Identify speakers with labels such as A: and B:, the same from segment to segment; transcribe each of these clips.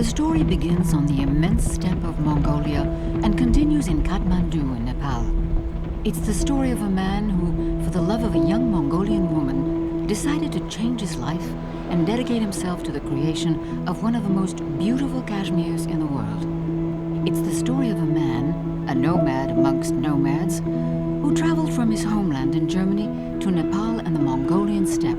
A: story begins on the immense steppe of Mongolia and continues in Kathmandu in Nepal. It's the story of a man who, for the love of a young Mongolian woman, decided to change his life and dedicate himself to the creation of one of the most beautiful cashmeres in the world. It's the story of a man, a nomad amongst nomads, who traveled from his homeland in Germany to Nepal and the Mongolian steppe.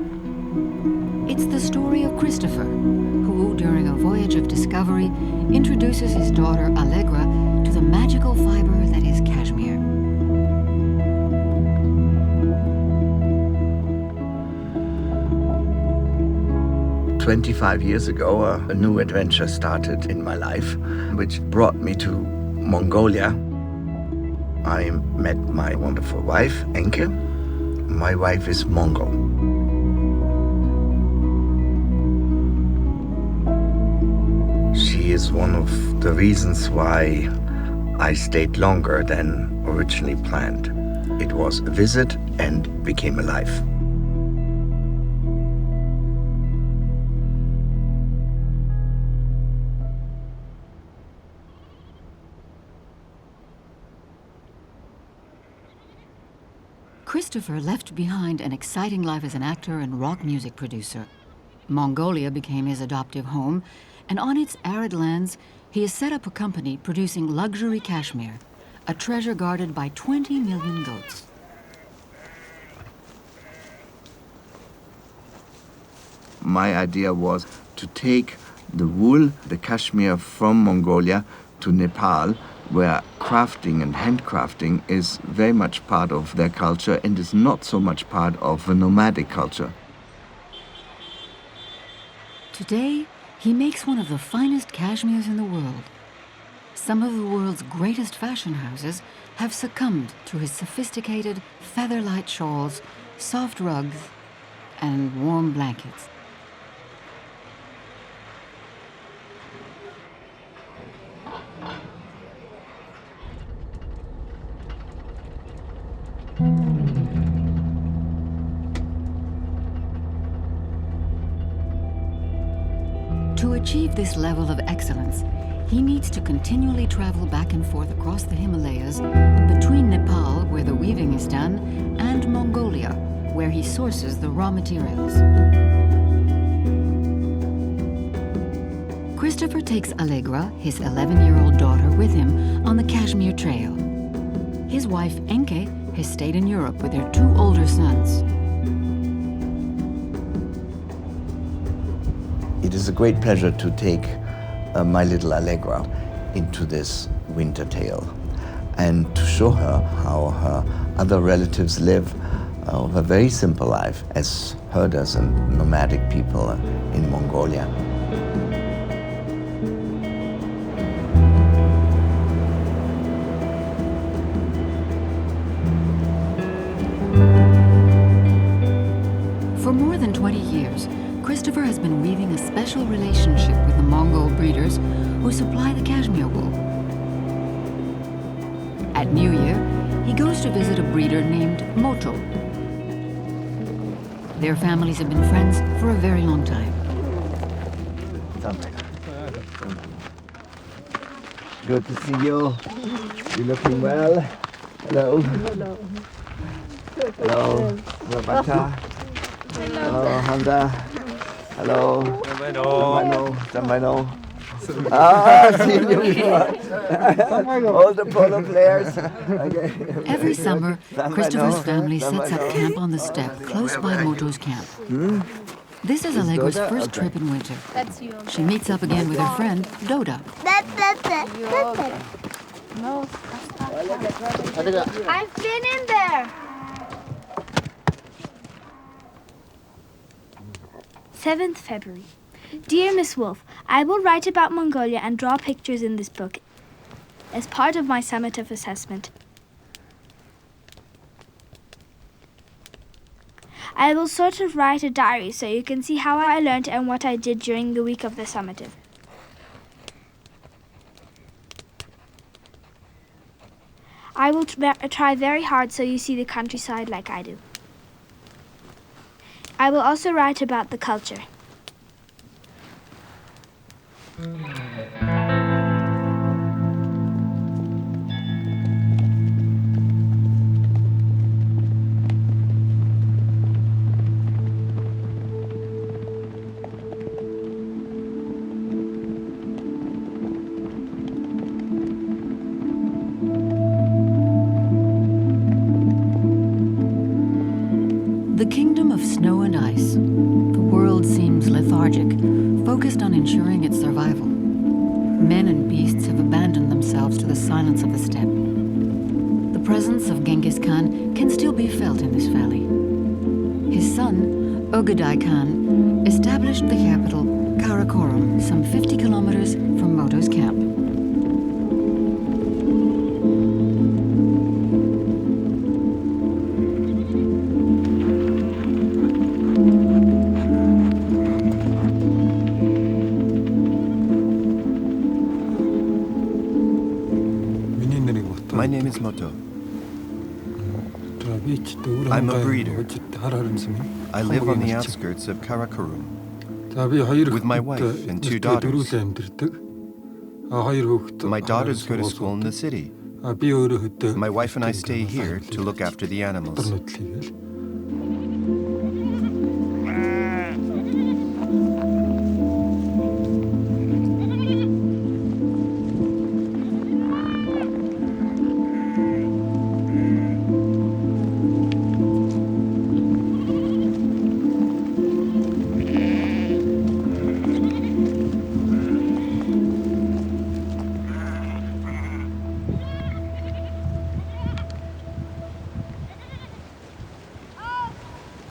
A: It's the story of Christopher, who, during a voyage of discovery, introduces his daughter Allegra to the magical fiber that is cashmere.
B: "25 years ago, a new adventure started in my life, which brought me to Mongolia. I met my wonderful wife, Enke. My wife is Mongol. She is one of the reasons why I stayed longer than originally planned. It was a visit and became a life.
A: Christopher left behind an exciting life as an actor and rock music producer. Mongolia became his adoptive home, and on its arid lands, he has set up a company producing luxury cashmere, a treasure guarded by 20 million goats.
B: My idea was to take the wool, the cashmere from Mongolia to Nepal, where crafting and handcrafting is very much part of their culture and is not so much part of the nomadic culture.
A: Today, he makes one of the finest cashmeres in the world. Some of the world's greatest fashion houses have succumbed to his sophisticated feather-light shawls, soft rugs, and warm blankets. To achieve this level of excellence, he needs to continually travel back and forth across the Himalayas between Nepal, where the weaving is done, and Mongolia, where he sources the raw materials. Christopher takes Allegra, his 11-year-old daughter, with him on the Cashmere Trail. His wife, Enke, has stayed in Europe with their 2 older sons.
B: It is a great pleasure to take my little Allegra into this winter tale and to show her how her other relatives live a very simple life as herders and nomadic people in Mongolia.
A: For more than 20 years, Christopher has been weaving a special relationship with the Mongol breeders who supply the cashmere wool. At New Year, he goes to visit a breeder named Moto. Their families have been friends for a very long time.
B: Good to see you. You're looking well. Hello.
C: Hello.
B: Hello. Rabata. Hello, Handa. Hello. Sambaino. Seen you before. All the polo players. Okay.
A: Every summer, Christopher's family sets up camp on the steppe close by Moto's camp. This is Allegra's first trip in winter. She meets up again with her friend, Doda.
C: No. I've been in there. 7th February. Dear Miss Wolf, I will write about Mongolia and draw pictures in this book as part of my summative assessment. I will sort of write a diary so you can see how I learned and what I did during the week of the summative. I will try very hard so you see the countryside like I do. I will also write about the culture.
A: kingdom of snow and ice, the world seems lethargic, focused on ensuring its survival. Men and beasts have abandoned themselves to the silence of the steppe. The presence of Genghis Khan can still be felt in this valley. His son, Ögedei Khan, established the capital, Karakorum, some 50 kilometers from Moto's camp.
D: My name is Moto. I'm a breeder. I live on the outskirts of Karakorum with my wife and 2 daughters. My daughters go to school in the city. My wife and I stay here to look after the animals.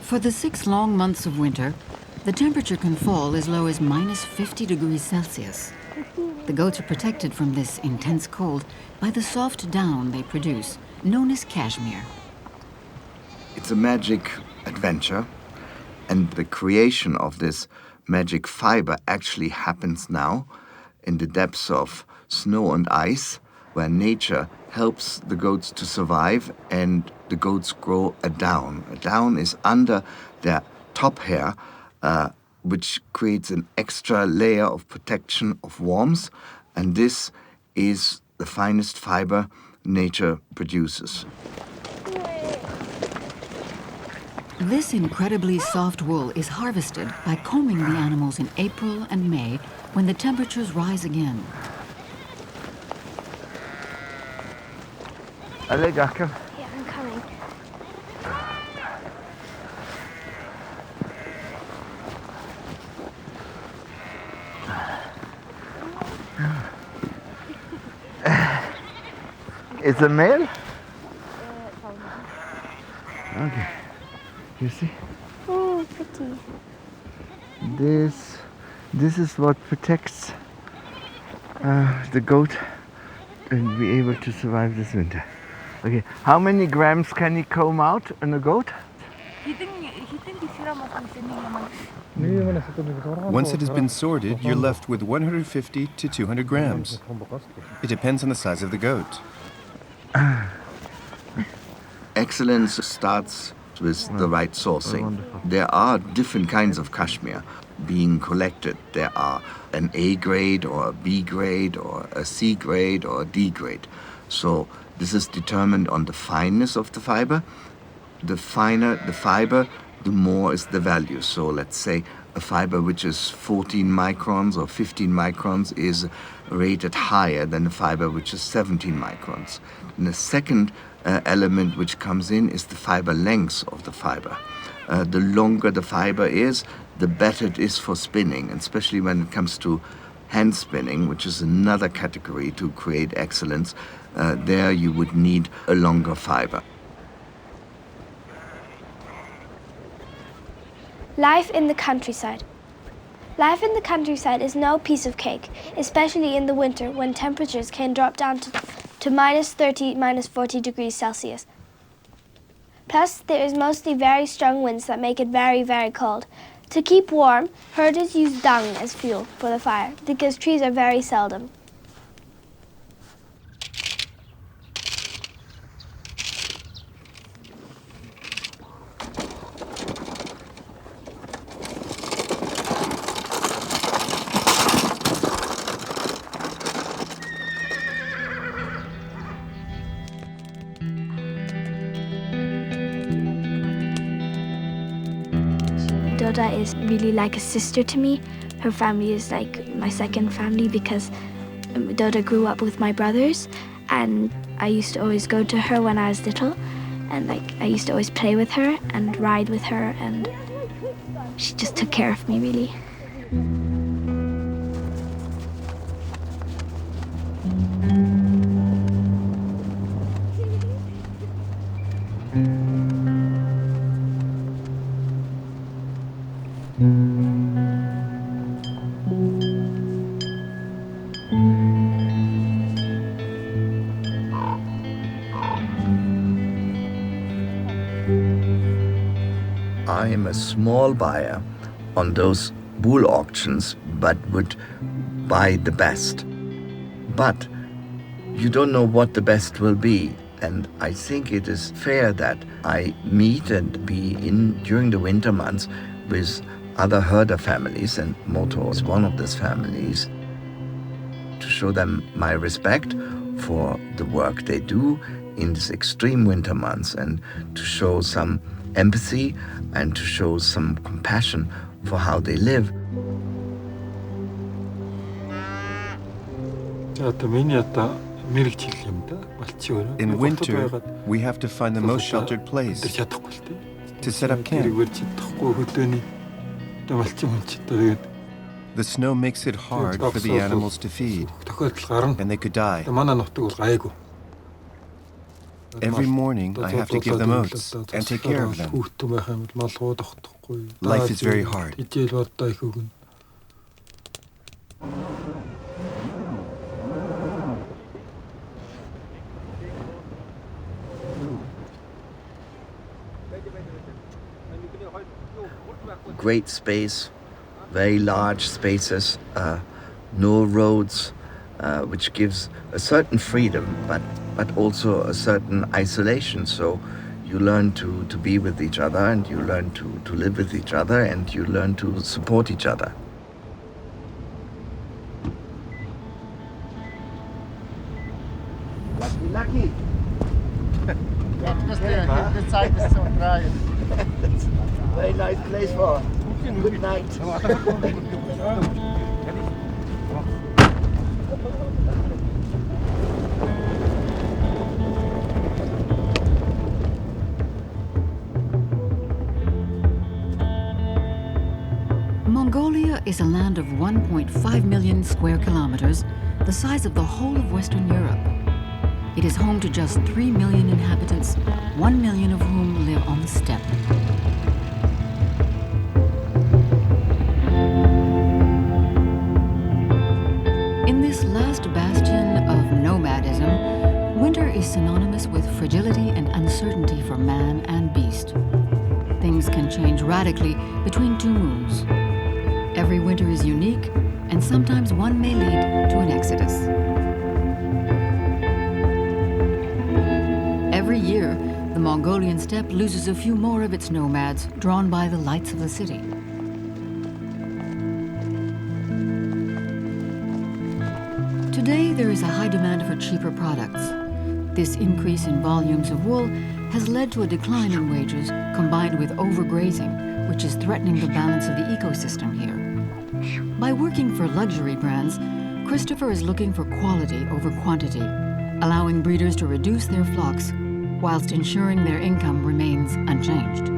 A: For the 6 long months of winter, the temperature can fall as low as minus 50 degrees Celsius. The goats are protected from this intense cold by the soft down they produce, known as cashmere.
B: It's a magic adventure, and the creation of this magic fiber actually happens now in the depths of snow and ice, where nature helps the goats to survive, and the goats grow a down. A down is under their top hair, which creates an extra layer of protection, of warmth, and this is the finest fiber nature produces.
A: This incredibly soft wool is harvested by combing the animals in April and May when the temperatures rise again.
B: Allez, Garcon.
C: Yeah, I'm coming.
B: It's a male? Okay. You see?
C: Oh, pretty.
B: This is what protects the goat and be able to survive this winter. Okay, how many grams can he comb out in a goat?
D: Once it has been sorted, you're left with 150 to 200 grams. It depends on the size of the goat.
B: Excellence starts with the right sourcing. There are different kinds of cashmere being collected. There are an A grade or a B grade or a C grade or a D grade. So this is determined on the fineness of the fiber. The finer the fiber, the more is the value. So let's say a fiber which is 14 microns or 15 microns is rated higher than a fiber which is 17 microns. And the second element which comes in is the fiber length of the fiber. The longer the fiber is, the better it is for spinning, and especially when it comes to hand spinning, which is another category to create excellence. There you would need a longer fiber.
C: Life in the countryside. Life in the countryside is no piece of cake, especially in the winter when temperatures can drop down to minus 30, minus 40 degrees Celsius. Plus, there is mostly very strong winds that make it very, very cold. To keep warm, herders use dung as fuel for the fire because trees are very seldom. Doda is really like a sister to me. Her family is like my second family because Doda grew up with my brothers, and I used to always go to her when I was little. And I used to always play with her and ride with her, and she just took care of me, really.
B: I am a small buyer on those bull auctions, but would buy the best. But you don't know what the best will be. And I think it is fair that I meet and be in during the winter months with other herder families, and Moto is one of those families, to show them my respect for the work they do in these extreme winter months, and to show some empathy and to show some compassion for how they live.
D: In winter, we have to find the most sheltered place to set up camp. The snow makes it hard for the animals to feed, and they could die. Every morning, I have to give them oats and take care of them. Life is very hard.
B: Great space, very large spaces, no roads, which gives a certain freedom, but also a certain isolation. So you learn to be with each other, and you learn to live with each other, and you learn to support each other. Lucky. Very nice place for good night.
A: Mongolia is a land of 1.5 million square kilometers, the size of the whole of Western Europe. It is home to just 3 million inhabitants, 1 million of whom live on the steppe. In this last bastion of nomadism, winter is synonymous with fragility and uncertainty for man and beast. Things can change radically between two moons. Every winter is unique, and sometimes one may lead to an exodus. Every year, the Mongolian steppe loses a few more of its nomads, drawn by the lights of the city. Today, there is a high demand for cheaper products. This increase in volumes of wool has led to a decline in wages, combined with overgrazing, which is threatening the balance of the ecosystem here. By working for luxury brands, Christopher is looking for quality over quantity, allowing breeders to reduce their flocks whilst ensuring their income remains unchanged.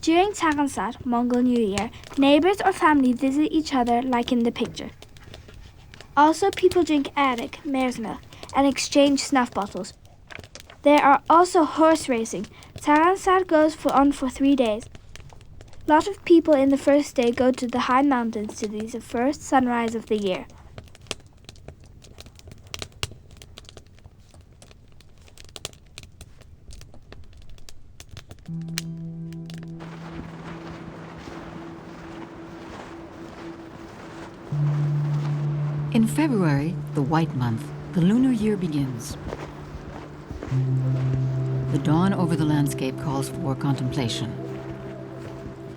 C: During Tsaghensat, Mongol New Year, neighbors or family visit each other like in the picture. Also, people drink arak, mare's milk, and exchange snuff bottles. There are also horse racing. Tsaghensat goes on for 3 days. A lot of people in the first day go to the high mountains to see the first sunrise of the year.
A: In February, the white month, the lunar year begins. The dawn over the landscape calls for contemplation.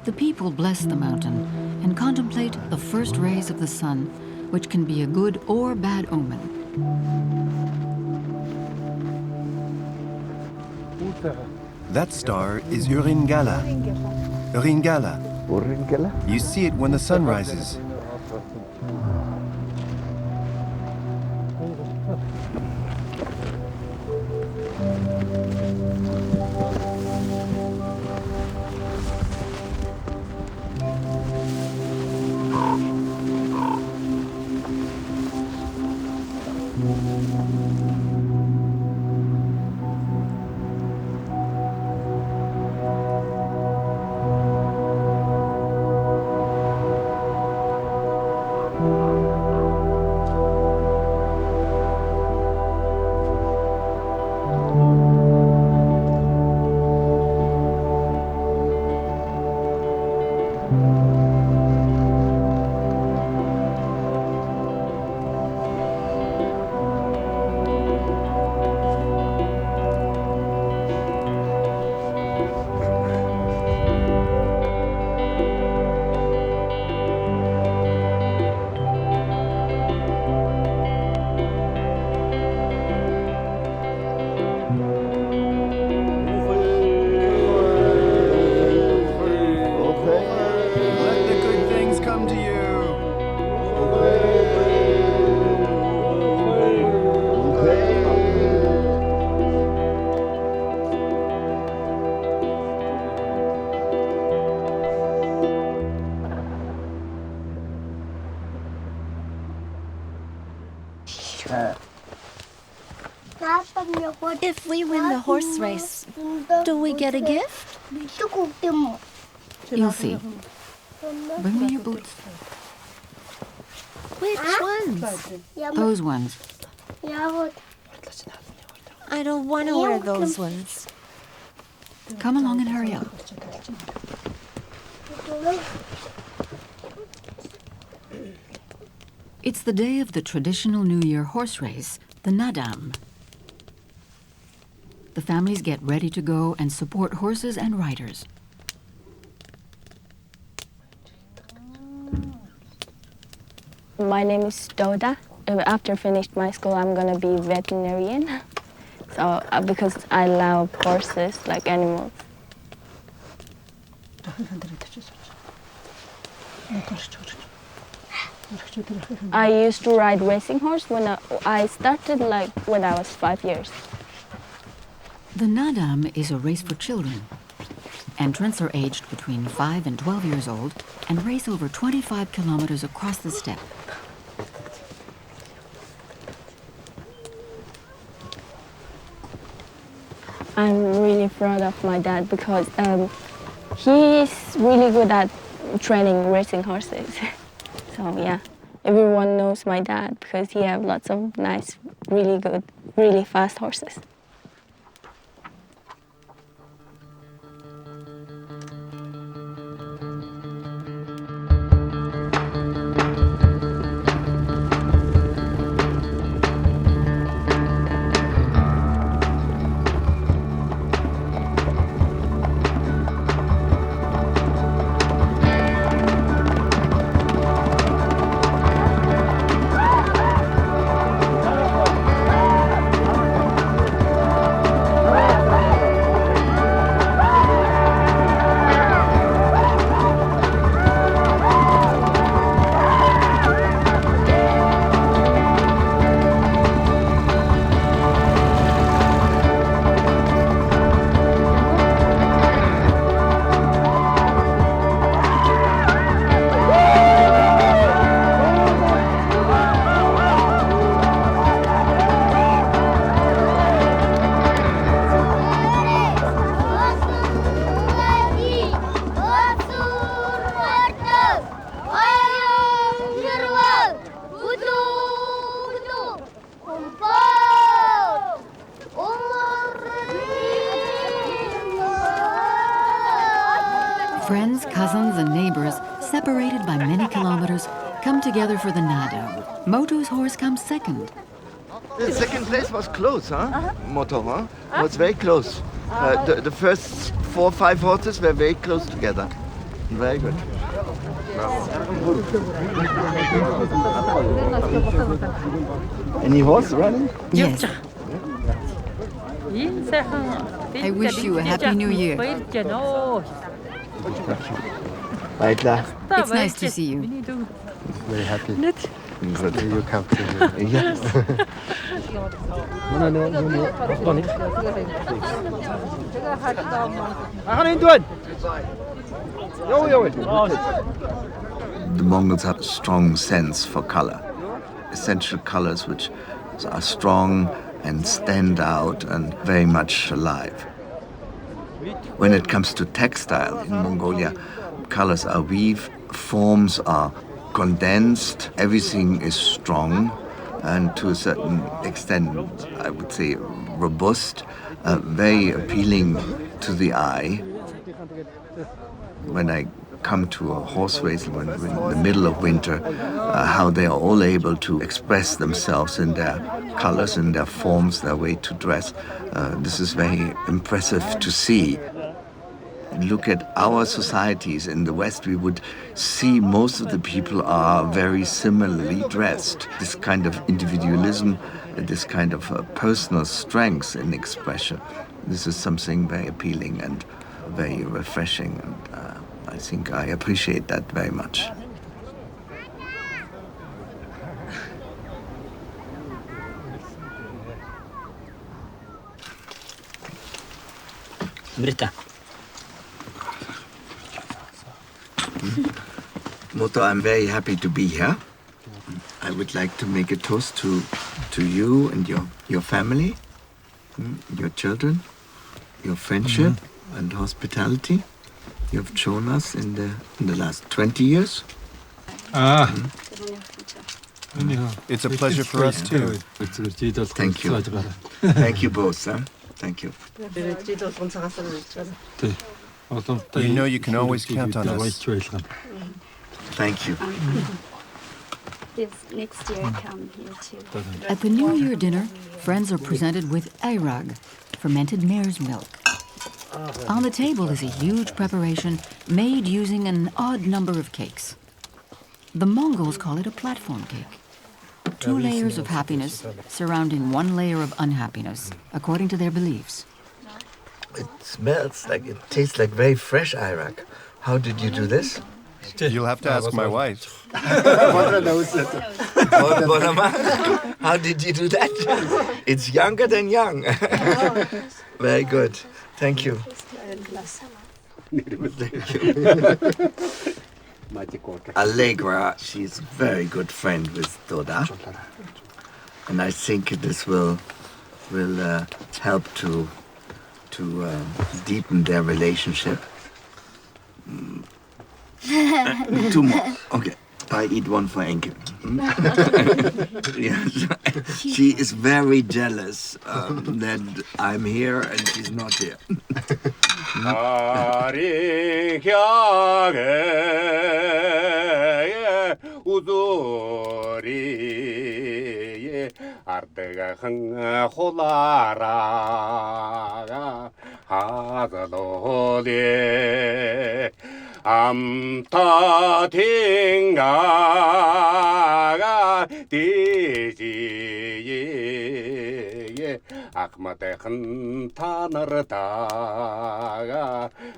A: The people bless the mountain and contemplate the first rays of the sun, which can be a good or bad omen.
D: That star is Uringala. Uringala. You see it when the sun rises.
E: If we win the horse race, do we get a gift?
A: You'll see. Bring me your boots.
E: Which ones?
A: Those ones.
E: I don't want to wear those ones.
A: Come along and hurry up. It's the day of the traditional New Year horse race, the Nadam. The families get ready to go and support horses and riders.
F: My name is Doda. After finished my school, I'm gonna be veterinarian. So because I love horses, like animals. I used to ride racing horse when I started when I was 5 years.
A: The Nadam is a race for children. Entrants are aged between 5 and 12 years old and race over 25 kilometers across the steppe.
F: I'm really proud of my dad because he's really good at training racing horses. So yeah, everyone knows my dad because he has lots of nice, really good, really fast horses.
A: Friends, cousins, and neighbors, separated by many kilometers, come together for the nada. Moto's horse comes second.
B: The second place was close, huh? Moto, huh? Was very close. The first 4 or 5 horses were very close together. Very good. Any horse running?
A: Yes. I wish you a happy new year. It's nice to see you.
G: Very happy.
B: Good.
G: You come to
B: Yes. The Mongols have a strong sense for color, essential colors which are strong and stand out and very much alive. When it comes to textile in Mongolia, colors are weaved, forms are condensed, everything is strong and to a certain extent, I would say, robust, very appealing to the eye. When I come to a horse race when in the middle of winter, how they are all able to express themselves in their colors, in their forms, their way to dress. This is very impressive to see. Look at our societies in the West, we would see most of the people are very similarly dressed. This kind of individualism, this kind of personal strength in expression, this is something very appealing and very refreshing, and I think I appreciate that very much.
H: Britta.
B: Moto, I'm very happy to be here. I would like to make a toast to you and your family, your children, your friendship and hospitality you have shown us in the last 20 years.
D: It's a pleasure for us too.
B: Thank you. Thank you both, huh? Thank you.
D: You know you can always count on us.
B: Thank you.
E: This next year come here too.
A: At the New Year dinner, friends are presented with airag, fermented mare's milk. On the table is a huge preparation made using an odd number of cakes. The Mongols call it a platform cake. 2 layers of happiness surrounding 1 layer of unhappiness, according to their beliefs.
B: It smells like, it tastes like very fresh airag. How did you do this?
D: You'll have to ask my wife.
B: How did you do that? It's younger than young. Very good. Thank you. Thank you. Allegra, she's a very good friend with Doda. And I think this will help to deepen their relationship. 2 more. Okay. I eat 1 for Enke. Yes. She is very jealous that I'm here and she's not here.
I: Amta tingaga diji ye akmate khanta nartaga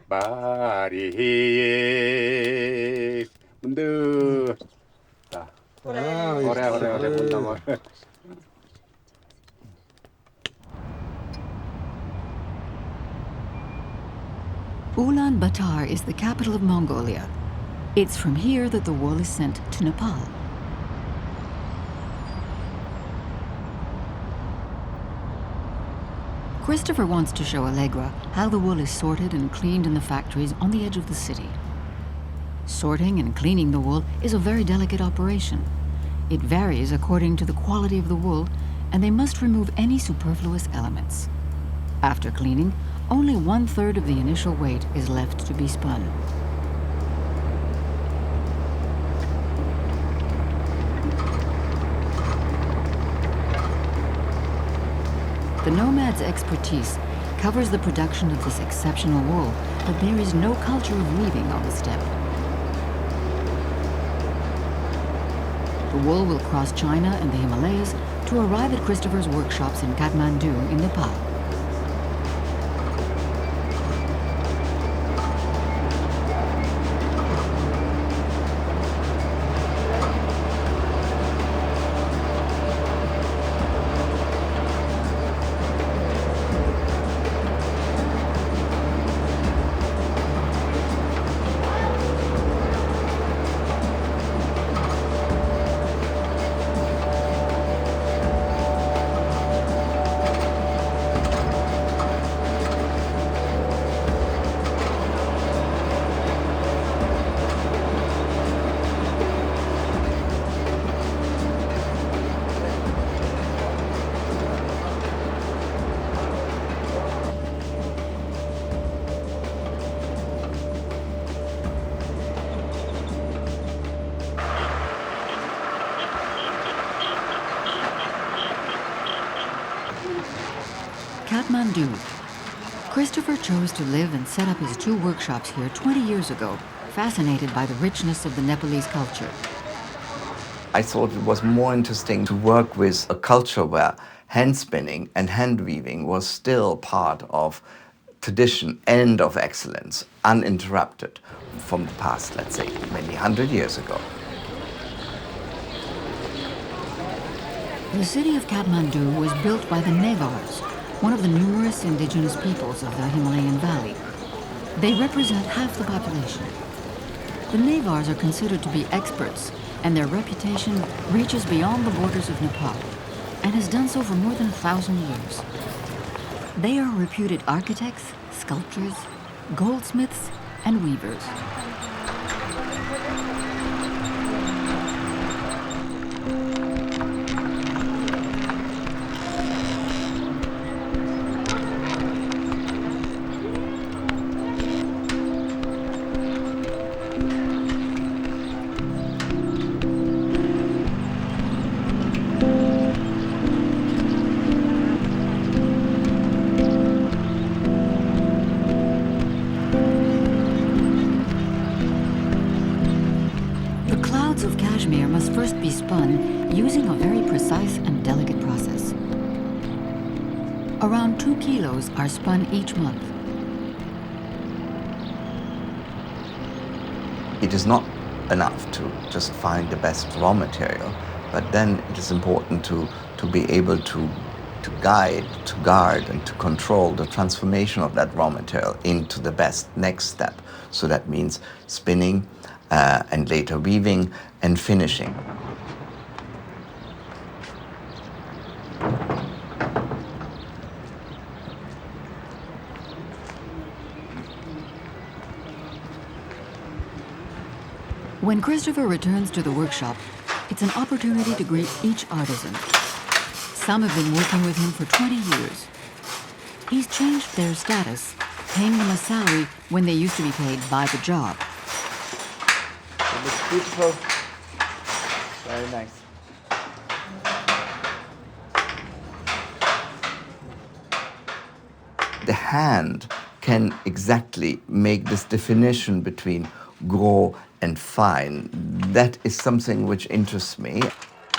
I: bari mundu ore mundu.
A: Ulaanbaatar is the capital of Mongolia. It's from here that the wool is sent to Nepal. Christopher wants to show Allegra how the wool is sorted and cleaned in the factories on the edge of the city. Sorting and cleaning the wool is a very delicate operation. It varies according to the quality of the wool, and they must remove any superfluous elements. After cleaning, only 1/3 of the initial weight is left to be spun. The nomad's expertise covers the production of this exceptional wool, but there is no culture of weaving on the steppe. The wool will cross China and the Himalayas to arrive at Christopher's workshops in Kathmandu in Nepal. Kathmandu. Christopher chose to live and set up his 2 workshops here 20 years ago, fascinated by the richness of the Nepalese culture.
B: I thought it was more interesting to work with a culture where hand spinning and hand weaving was still part of tradition and of excellence, uninterrupted from the past, let's say, many 100 years ago.
A: The city of Kathmandu was built by the Nevars, one of the numerous indigenous peoples of the Himalayan valley. They represent half the population. The Nevars are considered to be experts, and their reputation reaches beyond the borders of Nepal, and has done so for more than 1,000 years. They are reputed architects, sculptors, goldsmiths, and weavers. Of cashmere must first be spun using a very precise and delicate process. Around 2 kilos are spun each month.
B: It is not enough to just find the best raw material, but then it is important to be able to guide, to guard, and to control the transformation of that raw material into the best next step. So that means spinning, and later weaving and finishing.
A: When Christopher returns to the workshop, it's an opportunity to greet each artisan. Some have been working with him for 20 years. He's changed their status, paying them a salary when they used to be paid by the job.
B: It looks beautiful. Very nice. The hand can exactly make this definition between gros and fine. That is something which interests me.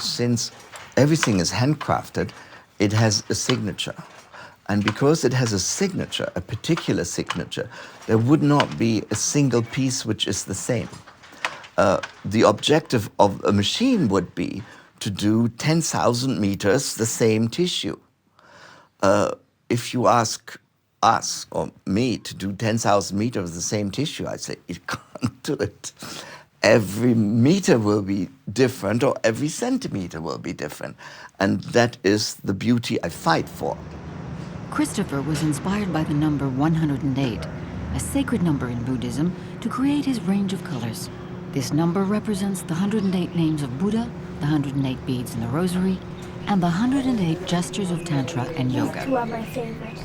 B: Since everything is handcrafted, it has a signature. And because it has a signature, a particular signature, there would not be a single piece which is the same. The objective of a machine would be to do 10,000 meters the same tissue. If you ask us or me to do 10,000 meters of the same tissue, I say, you can't do it. Every meter will be different, or every centimeter will be different. And that is the beauty I fight for.
A: Christopher was inspired by the number 108, a sacred number in Buddhism, to create his range of colors. This number represents the 108 names of Buddha, the 108 beads in the rosary, and the 108 gestures of Tantra and yoga.
C: These two are my favorite.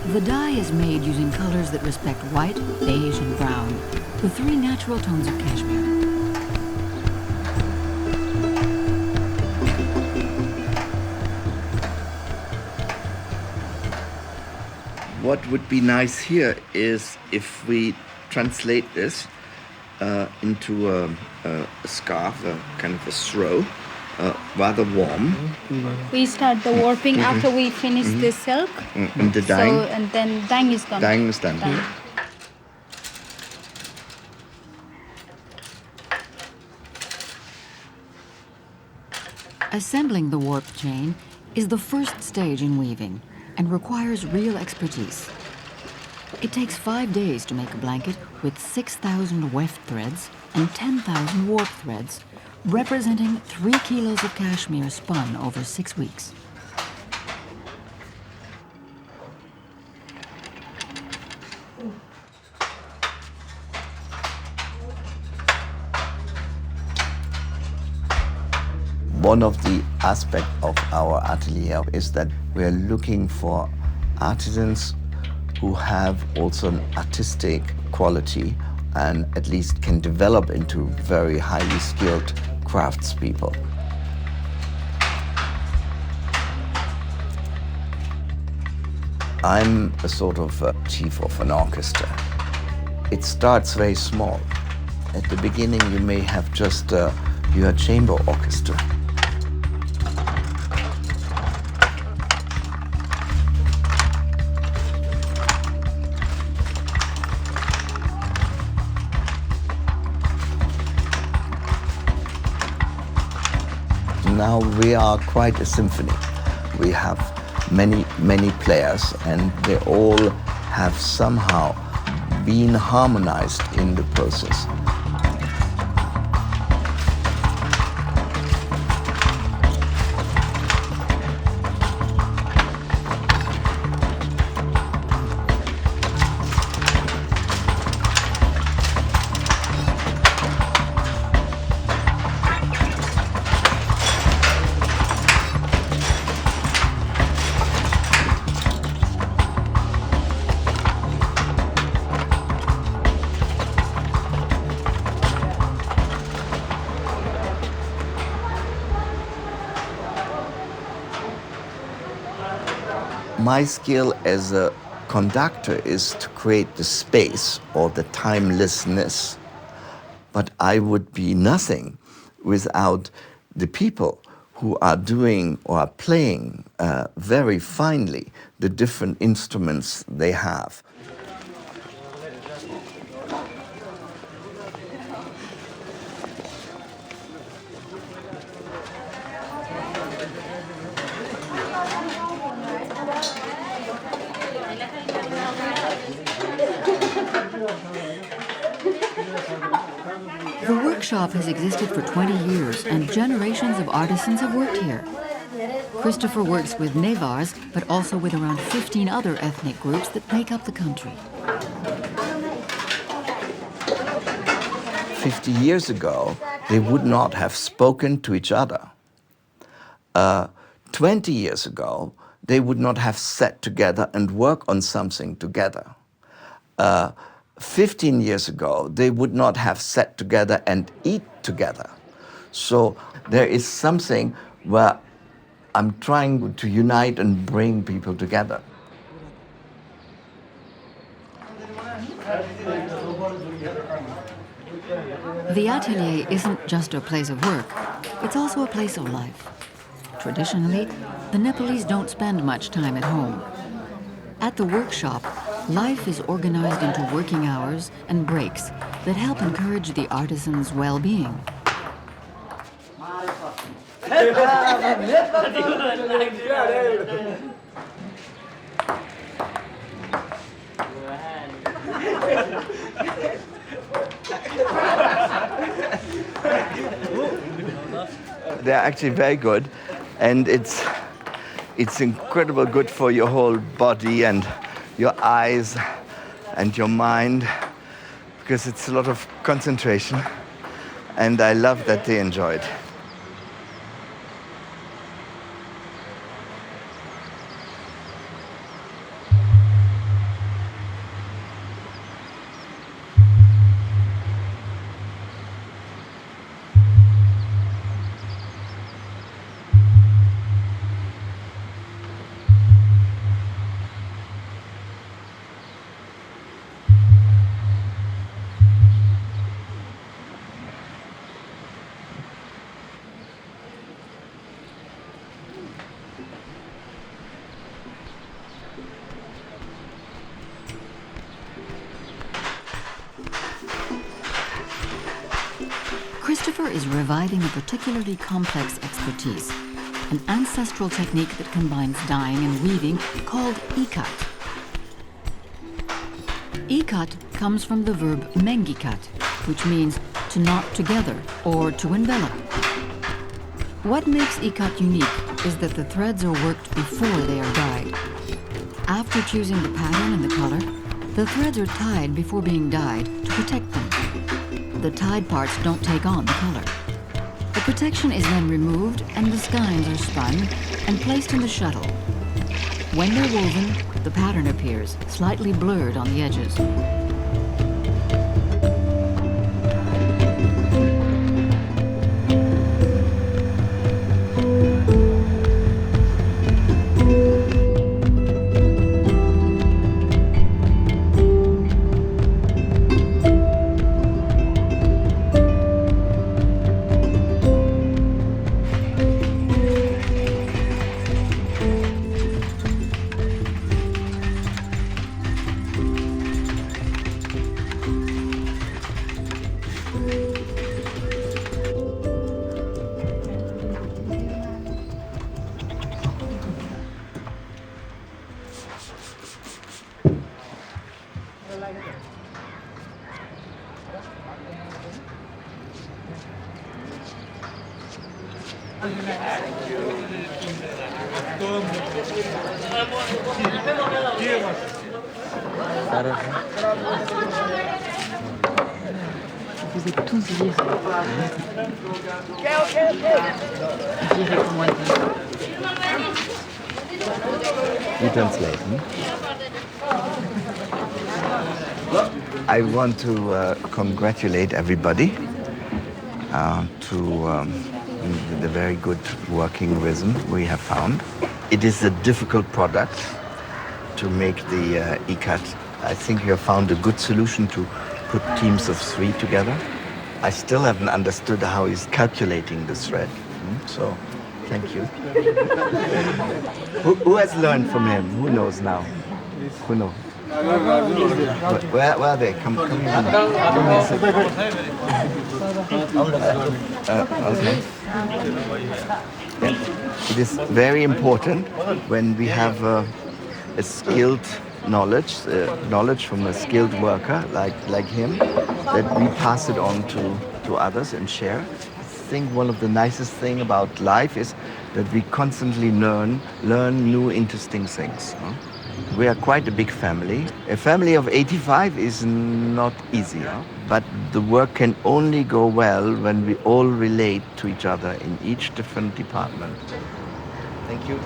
A: The dye is made using colors that respect white, beige, and brown, the three natural tones of cashmere.
B: What would be nice here is if we translate this into a scarf, a kind of a throw, rather warm.
H: We start the warping after we finish the silk.
B: And the dyeing.
H: So, and then dyeing is done.
B: Dyeing is done.
A: Assembling the warp chain is the first stage in weaving and requires real expertise. It takes 5 days to make a blanket with 6,000 weft threads and 10,000 warp threads, representing 3 kilos of cashmere spun over 6 weeks.
B: One of the aspects of our atelier is that we are looking for artisans who have also an artistic quality and at least can develop into very highly skilled craftspeople. I'm a sort of chief of an orchestra. It starts very small. At the beginning you may have just your chamber orchestra. Now we are quite a symphony. We have many players and they all have somehow been harmonized in the process. My skill as a conductor is to create the space or the timelessness, but I would be nothing without the people who are doing or are playing very finely the different instruments they have.
A: The workshop has existed for 20 years and generations of artisans have worked here. Christopher works with Nevars, but also with around 15 other ethnic groups that make up the country.
B: 50 years ago, they would not have spoken to each other. 20 years ago, they would not have sat together and work on something together. 15 years ago, they would not have sat together and eat together. So there is something where I'm trying to unite and bring people together.
A: The atelier isn't just a place of work, it's also a place of life. Traditionally, the Nepalese don't spend much time at home. At the workshop, life is organized into working hours and breaks that help encourage the artisan's well-being.
B: They're actually very good, and it's incredible good for your whole body and your eyes and your mind, because it's a lot of concentration, and I love that they enjoy it.
A: photographer is reviving a particularly complex expertise, an ancestral technique that combines dyeing and weaving called ikat. Ikat comes from the verb mengikat, which means to knot together or to envelop. What makes ikat unique is that the threads are worked before they are dyed. After choosing the pattern and the color, the threads are tied before being dyed to protect them. The tied parts don't take on the color. The protection is then removed and the skeins are spun and placed in the shuttle. When they're woven, the pattern appears, slightly blurred on the edges.
J: Vous êtes tous virés. Virés pour moi.
B: You translate. I want to congratulate everybody to the very good working rhythm we have found. It is a difficult product to make the ikat. I think you have found a good solution to put teams of 3 together. I still haven't understood how he's calculating the thread. So, thank you. Who has learned from him? Who knows now? Who knows? Where are they? Come here. Give me a second. Okay. Yeah. It is very important when we have a skilled knowledge from a skilled worker like him, that we pass it on to others and share. I think one of the nicest things about life is that we constantly learn new interesting things. We are quite a big family. A family of 85 is not easy, but the work can only go well when we all relate to each other in each different department. Thank you.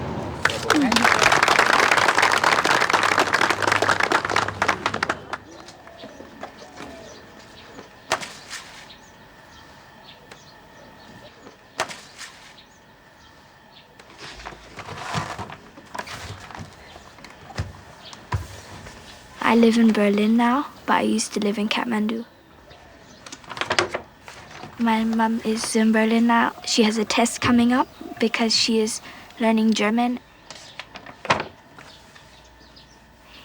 C: I live in Berlin now, but I used to live in Kathmandu. My mum is in Berlin now. She has a test coming up because she is learning German.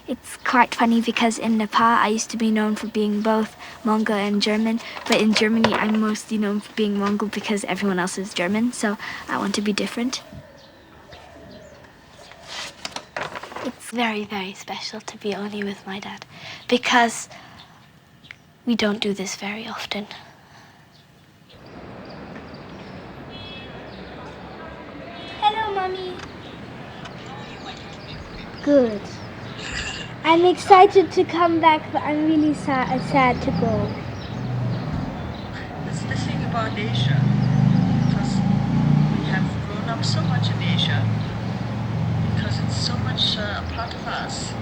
C: It's quite funny because in Nepal I used to be known for being both Mongol and German, but in Germany I'm mostly known for being Mongol because everyone else is German, so I want to be different. It's very, very special to be only with my dad because we don't do this very often. Hello, Mommy. Good. I'm excited to come back, but I'm really sad to go.
K: That's the thing about Asia, because we have grown up so much in Asia, because it's so much a part of us.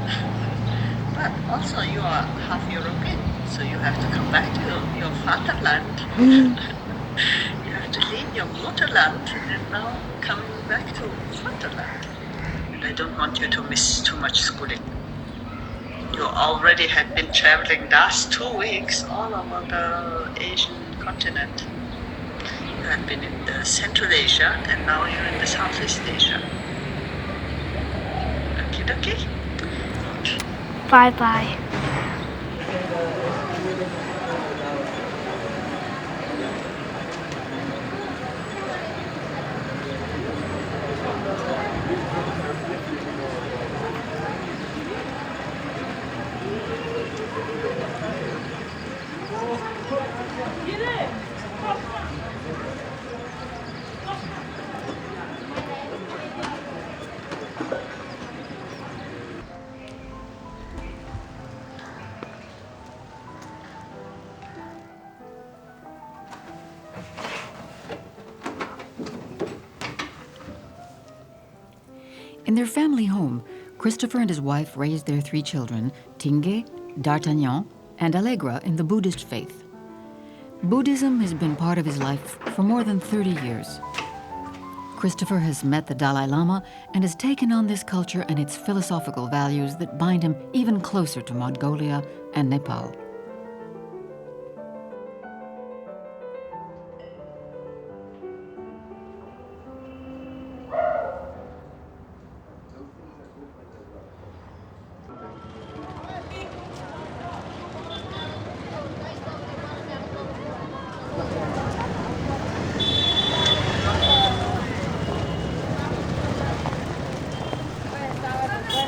K: But also you are half European, so you have to come back to your fatherland. You have to leave your motherland and now come back to fatherland. And I don't want you to miss too much schooling. You already had been traveling last 2 weeks all over the Asian continent. You have been in the Central Asia and now you're in the Southeast Asia. Okay?
C: Bye-bye.
A: In their family home, Christopher and his wife raised their 3 children, Tinge, D'Artagnan, and Allegra, in the Buddhist faith. Buddhism has been part of his life for more than 30 years. Christopher has met the Dalai Lama and has taken on this culture and its philosophical values that bind him even closer to Mongolia and Nepal.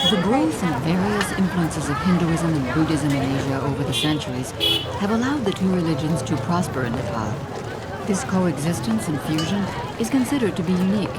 A: The growth and various influences of Hinduism and Buddhism in Asia over the centuries have allowed the 2 religions to prosper in Nepal. This coexistence and fusion is considered to be unique.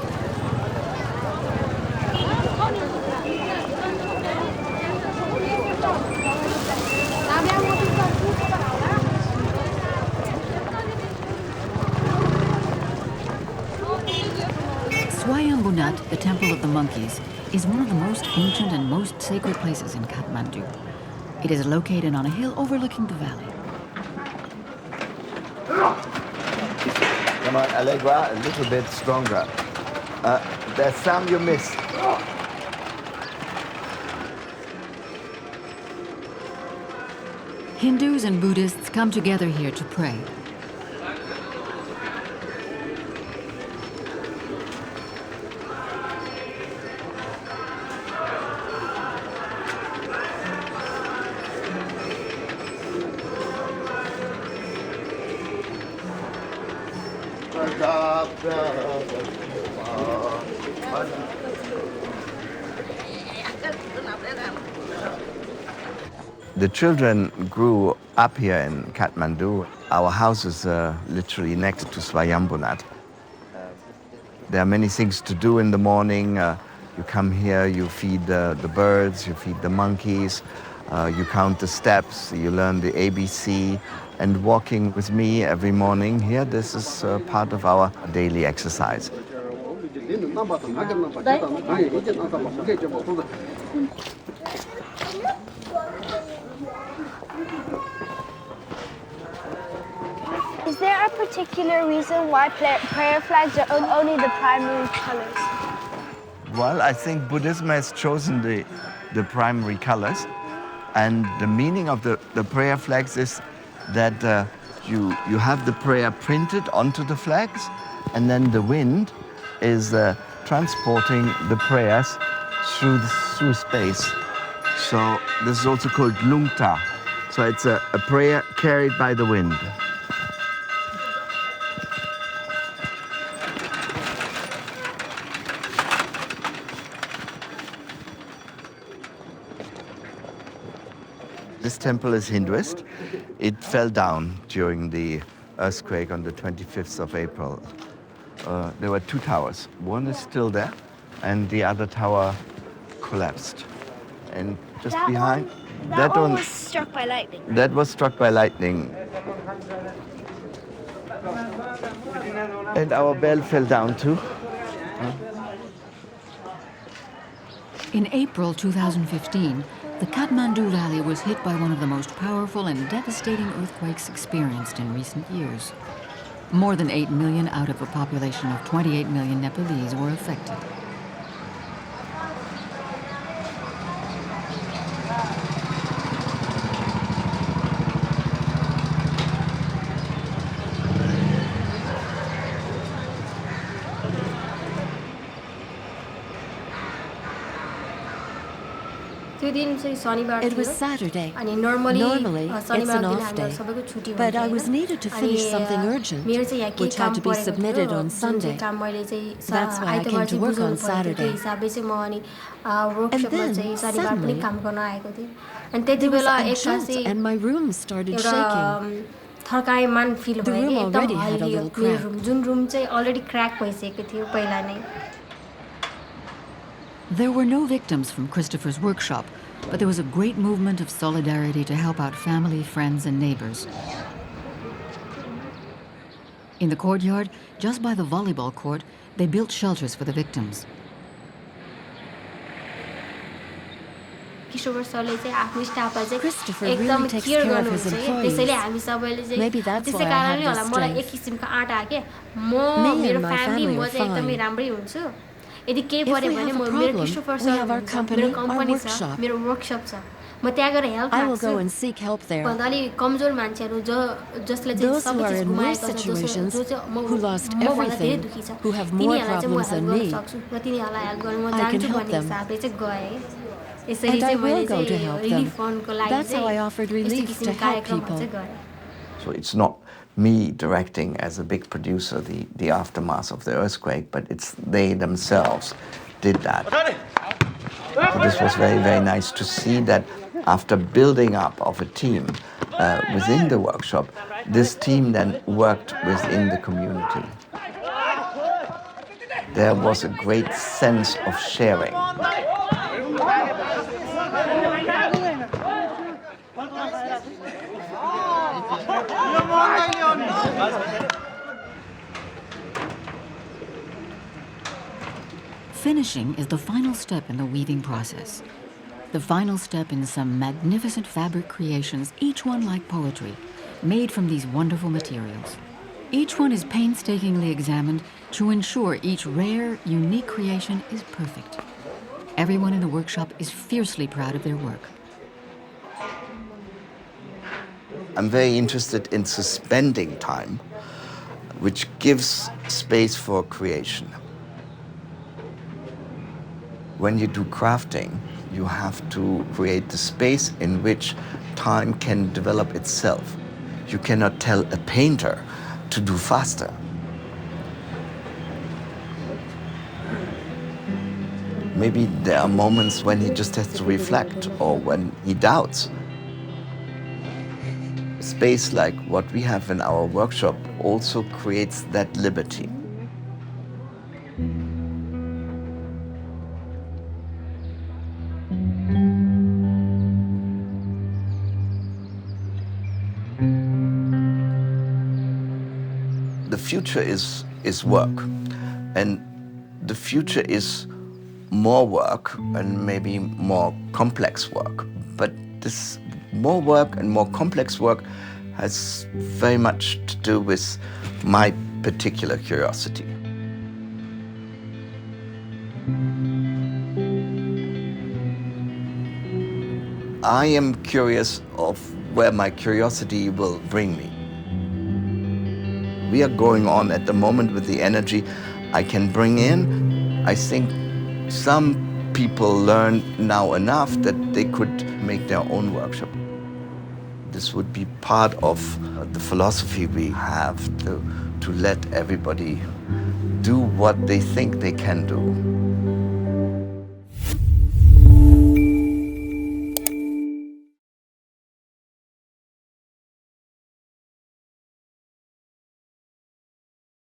A: Swayambunat, the Temple of the Monkeys, is one of the most ancient and most sacred places in Kathmandu. It is located on a hill overlooking the valley.
B: Come on, Allegra, a little bit stronger. There's some you missed.
A: Hindus and Buddhists come together here to pray.
B: The children grew up here in Kathmandu. Our house is literally next to Swayambunat. There are many things to do in the morning. You come here, you feed the birds, you feed the monkeys, you count the steps, you learn the ABC. And walking with me every morning here, this is part of our daily exercise.
C: Is there a particular reason why prayer flags are only the primary colors?
B: Well, I think Buddhism has chosen the primary colors. And the meaning of the prayer flags is that you have the prayer printed onto the flags, and then the wind is transporting the prayers through space. So this is also called lungta. So it's a prayer carried by the wind. This temple is Hinduist. It fell down during the earthquake on the 25th of April. There were 2 towers. One is still there, and the other tower collapsed. And just behind
C: that one was struck by lightning.
B: That was struck by lightning. And our bell fell down too.
A: In April 2015, the Kathmandu Valley was hit by one of the most powerful and devastating earthquakes experienced in recent years. More than 8 million out of a population of 28 million Nepalese were affected.
E: It was Saturday. Normally, it's an off day, but I was needed to finish something urgent, which had to be submitted on Sunday. That's why I came to work on Saturday. And then, suddenly, there was a jolt and my room started shaking. The room already had a little crack.
A: There were no victims from Christopher's workshop, but there was a great movement of solidarity to help out family, friends, and neighbors. In the courtyard, just by the volleyball court, they built shelters for the victims.
E: Christopher really takes care of his employees. Maybe that's why I have this strength. Me and my family are fine. If we have a problem, we have our company, our workshop. I will go and seek help there. Those who are in worse situations, who lost everything, who have more problems than me, I can help them. And I will go to help them. That's how I offered relief to help people.
B: So it's not me directing as a big producer the aftermath of the earthquake, but it's they themselves did that. So this was very, very nice to see that after building up of a team within the workshop, this team then worked within the community. There was a great sense of sharing.
A: Finishing is the final step in the weaving process. The final step in some magnificent fabric creations, each one like poetry, made from these wonderful materials. Each one is painstakingly examined to ensure each rare, unique creation is perfect. Everyone in the workshop is fiercely proud of their work.
B: I'm very interested in suspending time, which gives space for creation. When you do crafting, you have to create the space in which time can develop itself. You cannot tell a painter to do faster. Maybe there are moments when he just has to reflect or when he doubts. Space like what we have in our workshop also creates that liberty. The future is work, and the future is more work and maybe more complex work. But this more work and more complex work has very much to do with my particular curiosity. I am curious of where my curiosity will bring me. We are going on at the moment with the energy I can bring in. I think some people learn now enough that they could make their own workshop. This would be part of the philosophy we have to let everybody do what they think they can do.